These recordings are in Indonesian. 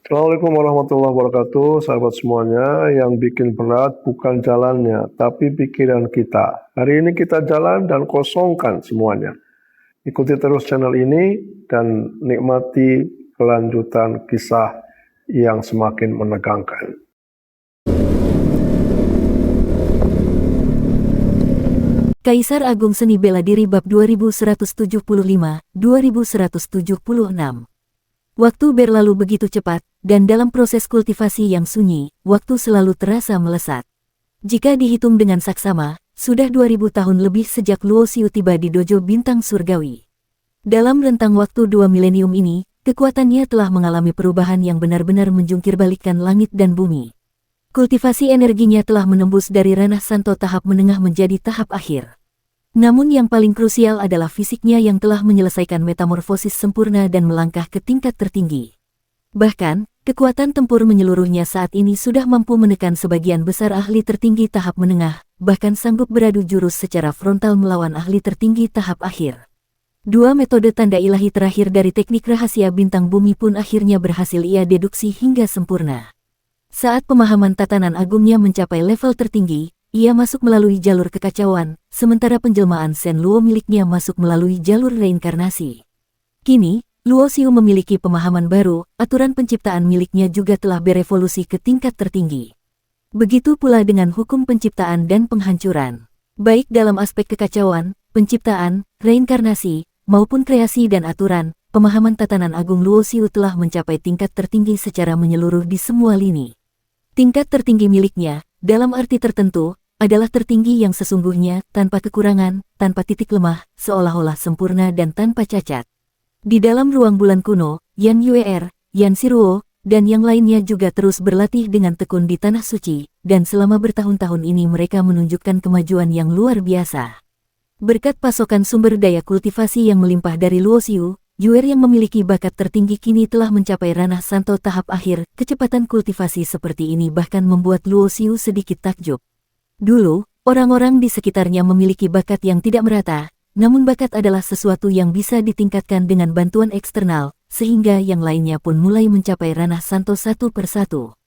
Assalamualaikum warahmatullahi wabarakatuh, sahabat semuanya. Yang bikin berat bukan jalannya, tapi pikiran kita. Hari ini kita jalan dan kosongkan semuanya. Ikuti terus channel ini dan nikmati kelanjutan kisah yang semakin menegangkan. Kaisar Agung Seni Bela Diri Bab 2175-2176. Waktu berlalu begitu cepat, dan dalam proses kultivasi yang sunyi, waktu selalu terasa melesat. Jika dihitung dengan saksama, sudah 2000 tahun lebih sejak Luo Xiu tiba di dojo bintang surgawi. Dalam rentang waktu 2 milenium ini, kekuatannya telah mengalami perubahan yang benar-benar menjungkirbalikkan langit dan bumi. Kultivasi energinya telah menembus dari ranah santo tahap menengah menjadi tahap akhir. Namun yang paling krusial adalah fisiknya yang telah menyelesaikan metamorfosis sempurna dan melangkah ke tingkat tertinggi. Bahkan, kekuatan tempur menyeluruhnya saat ini sudah mampu menekan sebagian besar ahli tertinggi tahap menengah, bahkan sanggup beradu jurus secara frontal melawan ahli tertinggi tahap akhir. Dua metode tanda ilahi terakhir dari teknik rahasia bintang bumi pun akhirnya berhasil ia deduksi hingga sempurna. Saat pemahaman tatanan agungnya mencapai level tertinggi, ia masuk melalui jalur kekacauan, sementara penjelmaan Shen Luo miliknya masuk melalui jalur reinkarnasi. Kini, Luo Xiu memiliki pemahaman baru, aturan penciptaan miliknya juga telah berevolusi ke tingkat tertinggi. Begitu pula dengan hukum penciptaan dan penghancuran. Baik dalam aspek kekacauan, penciptaan, reinkarnasi, maupun kreasi dan aturan, pemahaman tatanan agung Luo Xiu telah mencapai tingkat tertinggi secara menyeluruh di semua lini. Tingkat tertinggi miliknya, dalam arti tertentu, adalah tertinggi yang sesungguhnya, tanpa kekurangan, tanpa titik lemah, seolah-olah sempurna dan tanpa cacat. Di dalam ruang bulan kuno, Yan Yuer, Yan Siruo, dan yang lainnya juga terus berlatih dengan tekun di Tanah Suci, dan selama bertahun-tahun ini mereka menunjukkan kemajuan yang luar biasa. Berkat pasokan sumber daya kultivasi yang melimpah dari Luo Xiu, Yuer yang memiliki bakat tertinggi kini telah mencapai ranah santo tahap akhir. Kecepatan kultivasi seperti ini bahkan membuat Luo Xiu sedikit takjub. Dulu, orang-orang di sekitarnya memiliki bakat yang tidak merata, namun bakat adalah sesuatu yang bisa ditingkatkan dengan bantuan eksternal, sehingga yang lainnya pun mulai mencapai ranah santo satu persatu.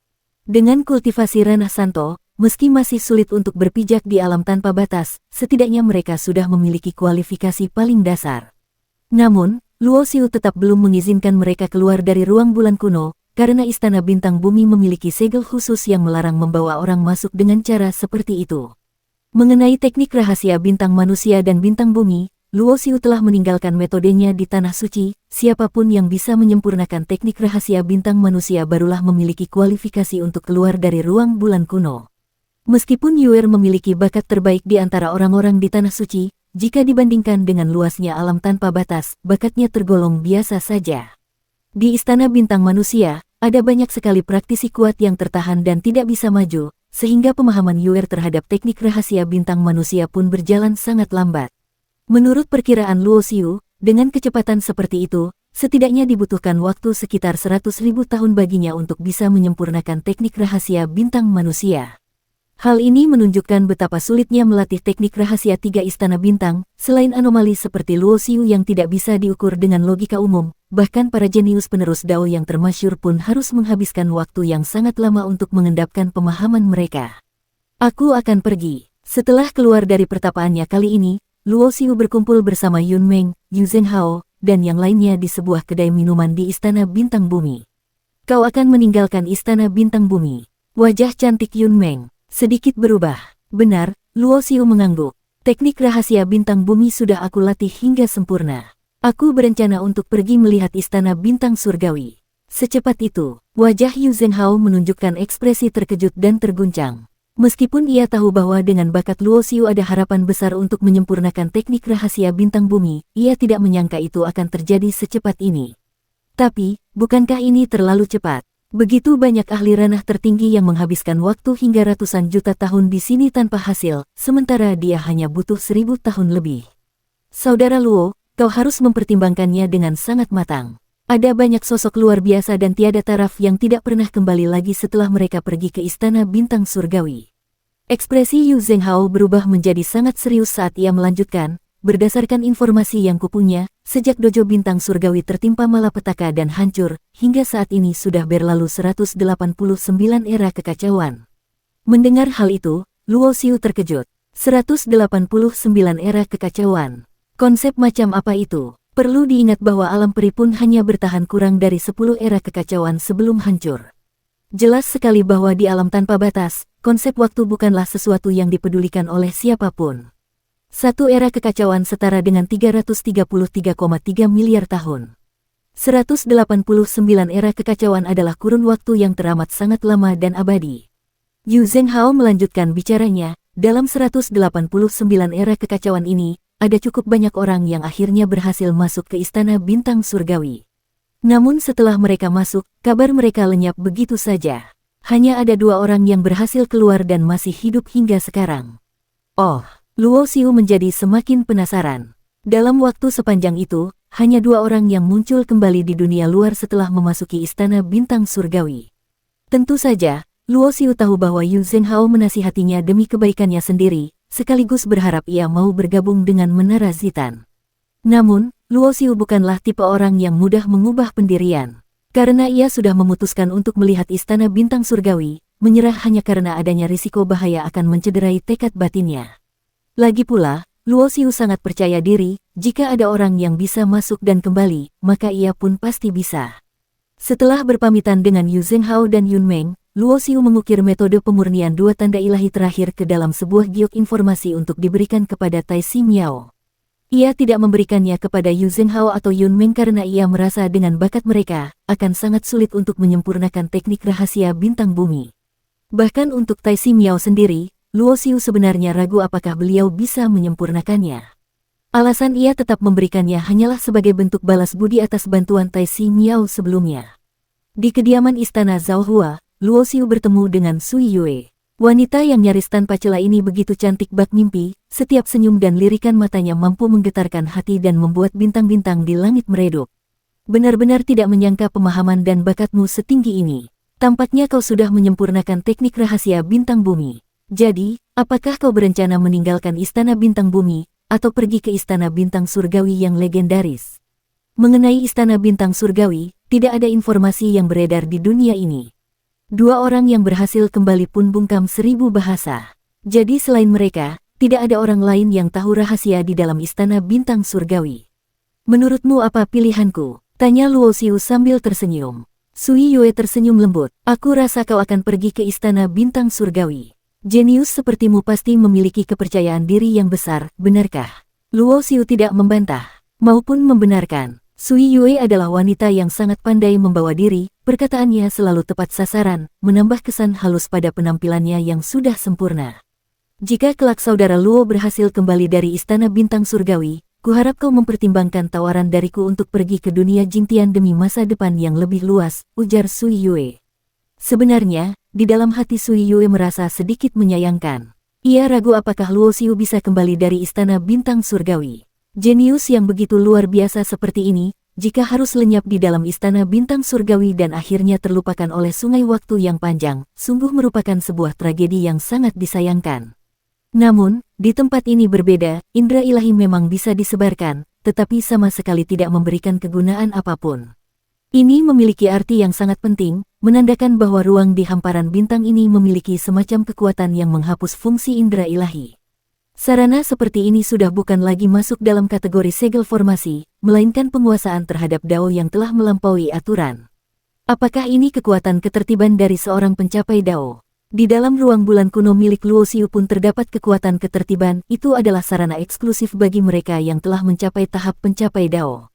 Dengan kultivasi ranah santo, meski masih sulit untuk berpijak di alam tanpa batas, setidaknya mereka sudah memiliki kualifikasi paling dasar. Namun, Luo Xiu tetap belum mengizinkan mereka keluar dari ruang bulan kuno, karena Istana Bintang Bumi memiliki segel khusus yang melarang membawa orang masuk dengan cara seperti itu. Mengenai teknik rahasia bintang manusia dan bintang bumi, Luo Xiu telah meninggalkan metodenya di Tanah Suci. Siapapun yang bisa menyempurnakan teknik rahasia bintang manusia barulah memiliki kualifikasi untuk keluar dari ruang bulan kuno. Meskipun Yuer memiliki bakat terbaik di antara orang-orang di Tanah Suci, jika dibandingkan dengan luasnya alam tanpa batas, bakatnya tergolong biasa saja. Di Istana Bintang Manusia, ada banyak sekali praktisi kuat yang tertahan dan tidak bisa maju, sehingga pemahaman Yuer terhadap teknik rahasia bintang manusia pun berjalan sangat lambat. Menurut perkiraan Luo Xiu, dengan kecepatan seperti itu, setidaknya dibutuhkan waktu sekitar 100.000 tahun baginya untuk bisa menyempurnakan teknik rahasia bintang manusia. Hal ini menunjukkan betapa sulitnya melatih teknik rahasia tiga istana bintang. Selain anomali seperti Luo Xiu yang tidak bisa diukur dengan logika umum, bahkan para jenius penerus Dao yang termasyhur pun harus menghabiskan waktu yang sangat lama untuk mengendapkan pemahaman mereka. Aku akan pergi. Setelah keluar dari pertapaannya kali ini, Luo Xiu berkumpul bersama Yun Meng, Yu Zhenghao, dan yang lainnya di sebuah kedai minuman di Istana Bintang Bumi. Kau akan meninggalkan Istana Bintang Bumi. Wajah cantik Yun Meng sedikit berubah. Benar, Luo Xiu mengangguk. Teknik rahasia bintang bumi sudah aku latih hingga sempurna. Aku berencana untuk pergi melihat istana bintang surgawi. Secepat itu, wajah Yu Zhenghao menunjukkan ekspresi terkejut dan terguncang. Meskipun ia tahu bahwa dengan bakat Luo Xiu ada harapan besar untuk menyempurnakan teknik rahasia bintang bumi, ia tidak menyangka itu akan terjadi secepat ini. Tapi, bukankah ini terlalu cepat? Begitu banyak ahli ranah tertinggi yang menghabiskan waktu hingga ratusan juta tahun di sini tanpa hasil, sementara dia hanya butuh 1000 tahun lebih. Saudara Luo, kau harus mempertimbangkannya dengan sangat matang. Ada banyak sosok luar biasa dan tiada taraf yang tidak pernah kembali lagi setelah mereka pergi ke Istana Bintang Surgawi. Ekspresi Yu Zhenghao berubah menjadi sangat serius saat ia melanjutkan, berdasarkan informasi yang kupunya, sejak dojo bintang surgawi tertimpa malapetaka dan hancur, hingga saat ini sudah berlalu 189 era kekacauan. Mendengar hal itu, Luo Xiu terkejut. 189 era kekacauan. Konsep macam apa itu? Perlu diingat bahwa alam peri pun hanya bertahan kurang dari 10 era kekacauan sebelum hancur. Jelas sekali bahwa di alam tanpa batas, konsep waktu bukanlah sesuatu yang dipedulikan oleh siapapun. Satu era kekacauan setara dengan 333,3 miliar tahun. 189 era kekacauan adalah kurun waktu yang teramat sangat lama dan abadi. Yu Zhenghao melanjutkan bicaranya, dalam 189 era kekacauan ini, ada cukup banyak orang yang akhirnya berhasil masuk ke Istana Bintang Surgawi. Namun setelah mereka masuk, kabar mereka lenyap begitu saja. Hanya ada 2 orang yang berhasil keluar dan masih hidup hingga sekarang. Oh, Luo Xiu menjadi semakin penasaran. Dalam waktu sepanjang itu, hanya 2 orang yang muncul kembali di dunia luar setelah memasuki Istana Bintang Surgawi. Tentu saja, Luo Xiu tahu bahwa Yu Zhenghao menasihatinya demi kebaikannya sendiri, sekaligus berharap ia mau bergabung dengan Menara Zitan. Namun, Luo Xiu bukanlah tipe orang yang mudah mengubah pendirian. Karena ia sudah memutuskan untuk melihat Istana Bintang Surgawi, menyerah hanya karena adanya risiko bahaya akan mencederai tekad batinnya. Lagi pula, Luo Xiu sangat percaya diri, jika ada orang yang bisa masuk dan kembali, maka ia pun pasti bisa. Setelah berpamitan dengan Yu Zhenghao dan Yun Meng, Luo Xiu mengukir metode pemurnian 2 tanda ilahi terakhir ke dalam sebuah giok informasi untuk diberikan kepada Tai Si Miao. Ia tidak memberikannya kepada Yu Zhenghao atau Yun Meng karena ia merasa dengan bakat mereka, akan sangat sulit untuk menyempurnakan teknik rahasia bintang bumi. Bahkan untuk Tai Si Miao sendiri, Luo Xiu sebenarnya ragu apakah beliau bisa menyempurnakannya. Alasan ia tetap memberikannya hanyalah sebagai bentuk balas budi atas bantuan Tai Si Miao sebelumnya. Di kediaman istana Zhaohua, Luo Xiu bertemu dengan Sui Yue. Wanita yang nyaris tanpa celah ini begitu cantik bak mimpi, setiap senyum dan lirikan matanya mampu menggetarkan hati dan membuat bintang-bintang di langit meredup. Benar-benar tidak menyangka pemahaman dan bakatmu setinggi ini. Tampaknya kau sudah menyempurnakan teknik rahasia bintang bumi. Jadi, apakah kau berencana meninggalkan Istana Bintang Bumi, atau pergi ke Istana Bintang Surgawi yang legendaris? Mengenai Istana Bintang Surgawi, tidak ada informasi yang beredar di dunia ini. 2 orang yang berhasil kembali pun bungkam 1000 bahasa. Jadi selain mereka, tidak ada orang lain yang tahu rahasia di dalam Istana Bintang Surgawi. Menurutmu apa pilihanku? Tanya Luo Xiu sambil tersenyum. Sui Yue tersenyum lembut. Aku rasa kau akan pergi ke Istana Bintang Surgawi. Jenius sepertimu pasti memiliki kepercayaan diri yang besar, benarkah? Luo Xiu tidak membantah, maupun membenarkan. Sui Yue adalah wanita yang sangat pandai membawa diri, perkataannya selalu tepat sasaran, menambah kesan halus pada penampilannya yang sudah sempurna. Jika kelak saudara Luo berhasil kembali dari Istana Bintang Surgawi, kuharap kau mempertimbangkan tawaran dariku untuk pergi ke dunia Jingtian demi masa depan yang lebih luas, ujar Sui Yue. Sebenarnya, di dalam hati Sui Yue merasa sedikit menyayangkan. Ia ragu apakah Luo Xiu bisa kembali dari Istana Bintang Surgawi. Jenius yang begitu luar biasa seperti ini, jika harus lenyap di dalam Istana Bintang Surgawi dan akhirnya terlupakan oleh sungai waktu yang panjang, sungguh merupakan sebuah tragedi yang sangat disayangkan. Namun, di tempat ini berbeda, indera ilahi memang bisa disebarkan, tetapi sama sekali tidak memberikan kegunaan apapun. Ini memiliki arti yang sangat penting, menandakan bahwa ruang di hamparan bintang ini memiliki semacam kekuatan yang menghapus fungsi indera ilahi. Sarana seperti ini sudah bukan lagi masuk dalam kategori segel formasi, melainkan penguasaan terhadap dao yang telah melampaui aturan. Apakah ini kekuatan ketertiban dari seorang pencapai dao? Di dalam ruang bulan kuno milik Luo Xiu pun terdapat kekuatan ketertiban, itu adalah sarana eksklusif bagi mereka yang telah mencapai tahap pencapai dao.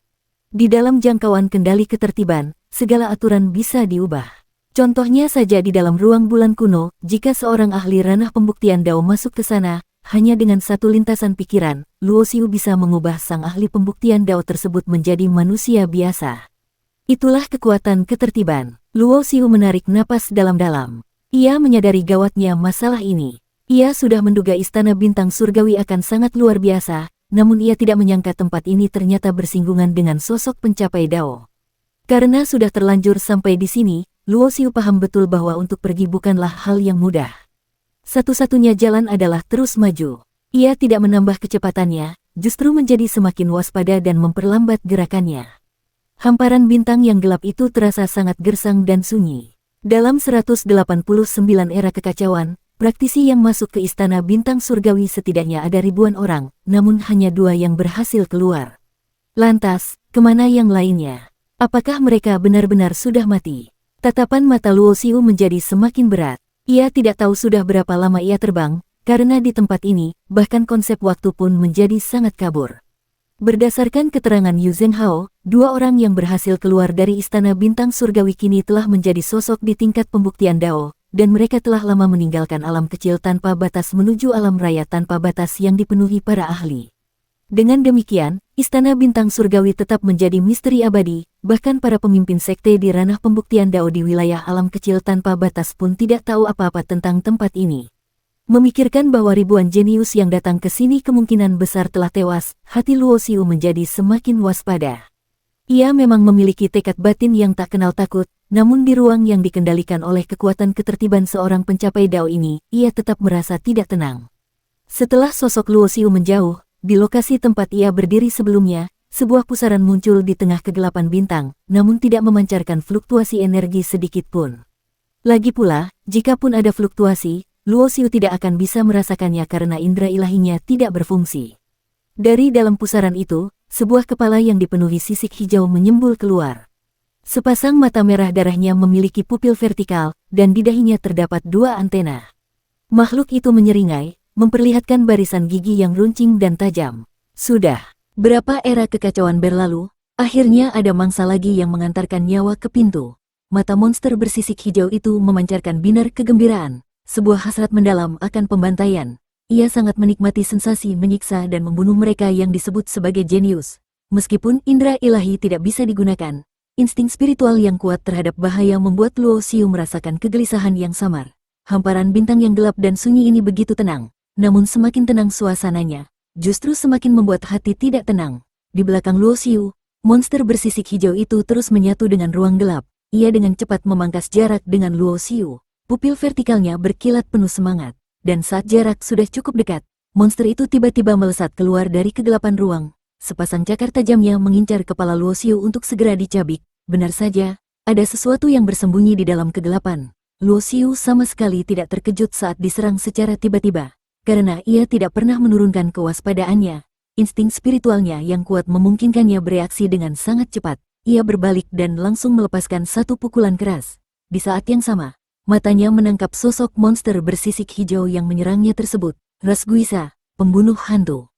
Di dalam jangkauan kendali ketertiban, segala aturan bisa diubah. Contohnya saja di dalam ruang bulan kuno, jika seorang ahli ranah pembuktian dao masuk ke sana, hanya dengan satu lintasan pikiran, Luo Xiu bisa mengubah sang ahli pembuktian dao tersebut menjadi manusia biasa. Itulah kekuatan ketertiban. Luo Xiu menarik napas dalam-dalam. Ia menyadari gawatnya masalah ini. Ia sudah menduga Istana Bintang Surgawi akan sangat luar biasa, namun ia tidak menyangka tempat ini ternyata bersinggungan dengan sosok pencapai dao. Karena sudah terlanjur sampai di sini, Luo Xiu paham betul bahwa untuk pergi bukanlah hal yang mudah. Satu-satunya jalan adalah terus maju. Ia tidak menambah kecepatannya, justru menjadi semakin waspada dan memperlambat gerakannya. Hamparan bintang yang gelap itu terasa sangat gersang dan sunyi. Dalam 189 era kekacauan, praktisi yang masuk ke istana bintang surgawi setidaknya ada ribuan orang, namun hanya 2 yang berhasil keluar. Lantas, kemana yang lainnya? Apakah mereka benar-benar sudah mati? Tatapan mata Luo Xiu menjadi semakin berat. Ia tidak tahu sudah berapa lama ia terbang, karena di tempat ini, bahkan konsep waktu pun menjadi sangat kabur. Berdasarkan keterangan Yu Zhenghao, 2 orang yang berhasil keluar dari istana bintang surgawi kini telah menjadi sosok di tingkat pembuktian Dao, dan mereka telah lama meninggalkan alam kecil tanpa batas menuju alam raya tanpa batas yang dipenuhi para ahli. Dengan demikian, istana bintang surgawi tetap menjadi misteri abadi, bahkan para pemimpin sekte di ranah pembuktian Dao di wilayah alam kecil tanpa batas pun tidak tahu apa-apa tentang tempat ini. Memikirkan bahwa ribuan jenius yang datang ke sini kemungkinan besar telah tewas, hati Luo Xiu menjadi semakin waspada. Ia memang memiliki tekad batin yang tak kenal takut, namun di ruang yang dikendalikan oleh kekuatan ketertiban seorang pencapai Dao ini, ia tetap merasa tidak tenang. Setelah sosok Luo Xiu menjauh, di lokasi tempat ia berdiri sebelumnya, sebuah pusaran muncul di tengah kegelapan bintang, namun tidak memancarkan fluktuasi energi sedikit pun. Lagi pula, jikapun ada fluktuasi, Luo Xiu tidak akan bisa merasakannya karena indera ilahinya tidak berfungsi. Dari dalam pusaran itu, sebuah kepala yang dipenuhi sisik hijau menyembul keluar. Sepasang mata merah darahnya memiliki pupil vertikal, dan di dahinya terdapat 2 antena. Makhluk itu menyeringai, memperlihatkan barisan gigi yang runcing dan tajam. Sudah berapa era kekacauan berlalu, akhirnya ada mangsa lagi yang mengantarkan nyawa ke pintu. Mata monster bersisik hijau itu memancarkan binar kegembiraan, sebuah hasrat mendalam akan pembantaian. Ia sangat menikmati sensasi menyiksa dan membunuh mereka yang disebut sebagai jenius. Meskipun indera ilahi tidak bisa digunakan, insting spiritual yang kuat terhadap bahaya membuat Luo Xiu merasakan kegelisahan yang samar. Hamparan bintang yang gelap dan sunyi ini begitu tenang. Namun semakin tenang suasananya, justru semakin membuat hati tidak tenang. Di belakang Luo Xiu, monster bersisik hijau itu terus menyatu dengan ruang gelap. Ia dengan cepat memangkas jarak dengan Luo Xiu. Pupil vertikalnya berkilat penuh semangat. Dan saat jarak sudah cukup dekat, monster itu tiba-tiba melesat keluar dari kegelapan ruang. Sepasang cakar tajamnya mengincar kepala Luo Xiu untuk segera dicabik. Benar saja, ada sesuatu yang bersembunyi di dalam kegelapan. Luo Xiu sama sekali tidak terkejut saat diserang secara tiba-tiba. Karena ia tidak pernah menurunkan kewaspadaannya, insting spiritualnya yang kuat memungkinkannya bereaksi dengan sangat cepat. Ia berbalik dan langsung melepaskan 1 pukulan keras. Di saat yang sama, matanya menangkap sosok monster bersisik hijau yang menyerangnya tersebut, Ras Guisa, pembunuh hantu.